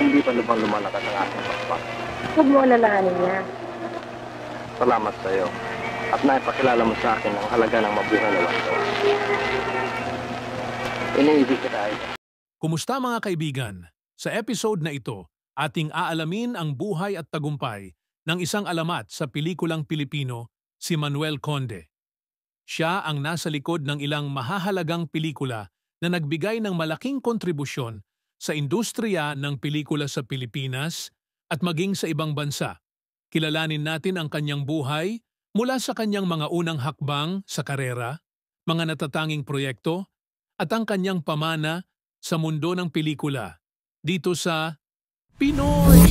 Hindi pa lubang lumalakas ang aking pakpak. Huwag mo alalahanin niya. Salamat sa iyo. At naipakilala mo sa akin ang halaga ng mabuhay na wanto. Iniibig kita, Aida. Kumusta mga kaibigan? Sa episode na ito, ating aalamin ang buhay at tagumpay ng isang alamat sa pelikulang Pilipino, si Manuel Conde. Siya ang nasa likod ng ilang mahahalagang pelikula na nagbigay ng malaking kontribusyon sa industriya ng pelikula sa Pilipinas at maging sa ibang bansa. Kilalanin natin ang kanyang buhay mula sa kanyang mga unang hakbang sa karera, mga natatanging proyekto, at ang kanyang pamana sa mundo ng pelikula dito sa Pinoy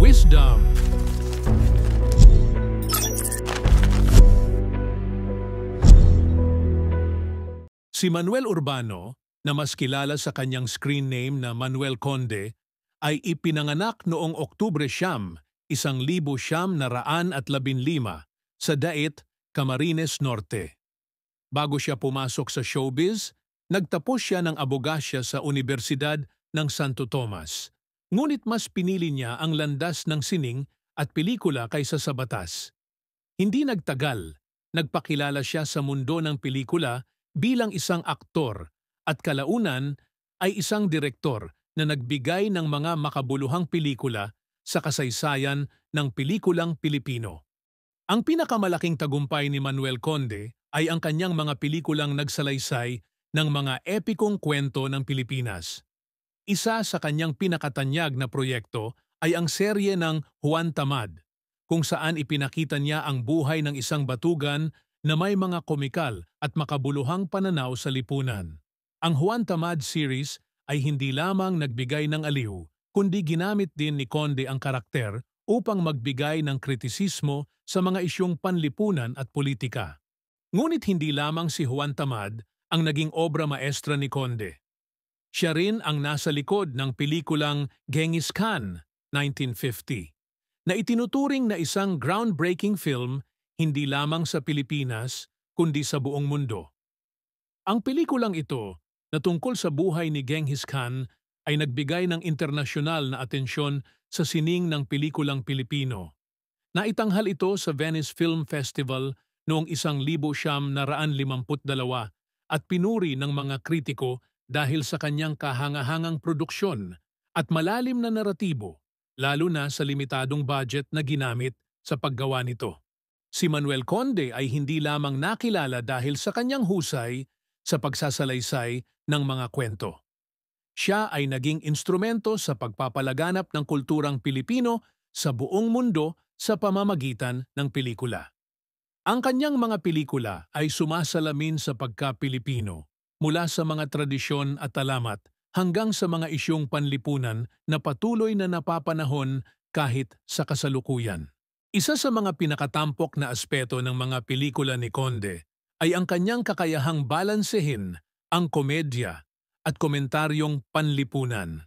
Wisdom. Si Manuel Urbano, na mas kilala sa kanyang screen name na Manuel Conde, ay ipinanganak noong Oktubre 1915 sa Dait, Camarines Norte. Bago siya pumasok sa showbiz, nagtapos siya ng abogasya sa Universidad ng Santo Tomas. Ngunit mas pinili niya ang landas ng sining at pelikula kaysa sa batas. Hindi nagtagal, nagpakilala siya sa mundo ng pelikula bilang isang aktor at kalaunan ay isang direktor na nagbigay ng mga makabuluhang pelikula sa kasaysayan ng pelikulang Pilipino. Ang pinakamalaking tagumpay ni Manuel Conde ay ang kanyang mga pelikulang nagsalaysay ng mga epikong kwento ng Pilipinas. Isa sa kanyang pinakatanyag na proyekto ay ang serye ng Juan Tamad, kung saan ipinakita niya ang buhay ng isang batugan na may mga komikal at makabuluhang pananaw sa lipunan. Ang Juan Tamad series ay hindi lamang nagbigay ng aliw, kundi ginamit din ni Conde ang karakter upang magbigay ng kritisismo sa mga isyong panlipunan at politika. Ngunit hindi lamang si Juan Tamad ang naging obra maestra ni Conde. Siya rin ang nasa likod ng pelikulang Genghis Khan, 1950, na itinuturing na isang groundbreaking film hindi lamang sa Pilipinas kundi sa buong mundo. Ang pelikulang ito, na tungkol sa buhay ni Genghis Khan, ay nagbigay ng internasyonal na atensyon sa sining ng pelikulang Pilipino. Naitanghal ito sa Venice Film Festival noong 1952 at pinuri ng mga kritiko dahil sa kanyang kahangahangang produksyon at malalim na naratibo, lalo na sa limitadong budget na ginamit sa paggawa nito. Si Manuel Conde ay hindi lamang nakilala dahil sa kanyang husay sa pagsasalaysay ng mga kwento. Siya ay naging instrumento sa pagpapalaganap ng kulturang Pilipino sa buong mundo sa pamamagitan ng pelikula. Ang kanyang mga pelikula ay sumasalamin sa pagka-Pilipino, mula sa mga tradisyon at alamat hanggang sa mga isyong panlipunan na patuloy na napapanahon kahit sa kasalukuyan. Isa sa mga pinakatampok na aspeto ng mga pelikula ni Conde ay ang kanyang kakayahang balansehin ang komedya at komentaryong panlipunan.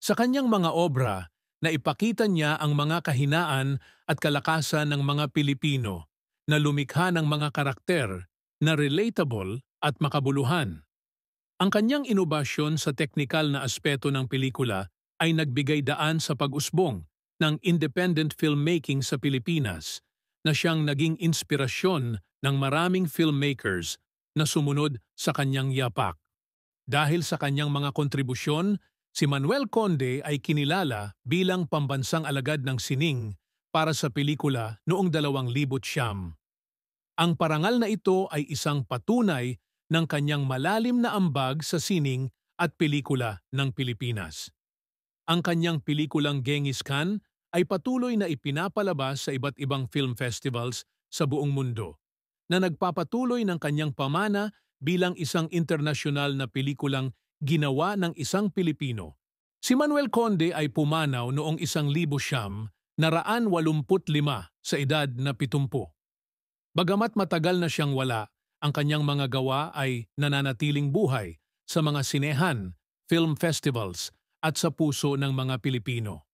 Sa kanyang mga obra, naipakita niya ang mga kahinaan at kalakasan ng mga Pilipino na lumikha ng mga karakter na relatable at makabuluhan. Ang kanyang inobasyon sa teknikal na aspeto ng pelikula ay nagbigay daan sa pag-usbong ng independent filmmaking sa Pilipinas na siyang naging inspirasyon ng maraming filmmakers na sumunod sa kanyang yapak. Dahil sa kanyang mga kontribusyon, si Manuel Conde ay kinilala bilang pambansang alagad ng sining para sa pelikula noong 2009. Ang parangal na ito ay isang patunay ng kanyang malalim na ambag sa sining at pelikula ng Pilipinas. Ang kanyang pelikulang Genghis Khan ay patuloy na ipinapalabas sa iba't ibang film festivals sa buong mundo, na nagpapatuloy ng kanyang pamana bilang isang internasyonal na pelikulang ginawa ng isang Pilipino. Si Manuel Conde ay pumanaw noong 1985 sa edad na 70. Bagamat matagal na siyang wala, ang kanyang mga gawa ay nananatiling buhay sa mga sinehan, film festivals at sa puso ng mga Pilipino.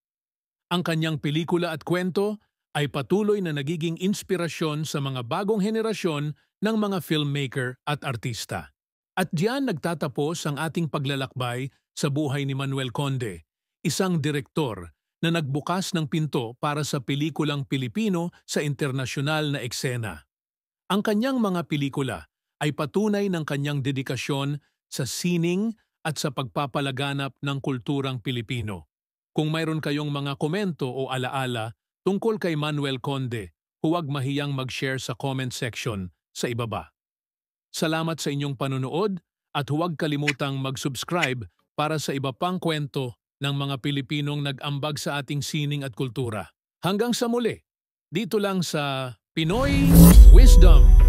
Ang kanyang pelikula at kwento ay patuloy na nagiging inspirasyon sa mga bagong henerasyon ng mga filmmaker at artista. At diyan nagtatapos ang ating paglalakbay sa buhay ni Manuel Conde, isang direktor na nagbukas ng pinto para sa pelikulang Pilipino sa internasyonal na eksena. Ang kanyang mga pelikula ay patunay ng kanyang dedikasyon sa sining at sa pagpapalaganap ng kulturang Pilipino. Kung mayroon kayong mga komento o alaala tungkol kay Manuel Conde, huwag mahiyang mag-share sa comment section sa ibaba. Salamat sa inyong panonood at huwag kalimutang mag-subscribe para sa iba pang kwento ng mga Pilipinong nag-ambag sa ating sining at kultura. Hanggang sa muli, dito lang sa Pinoy Wisdom.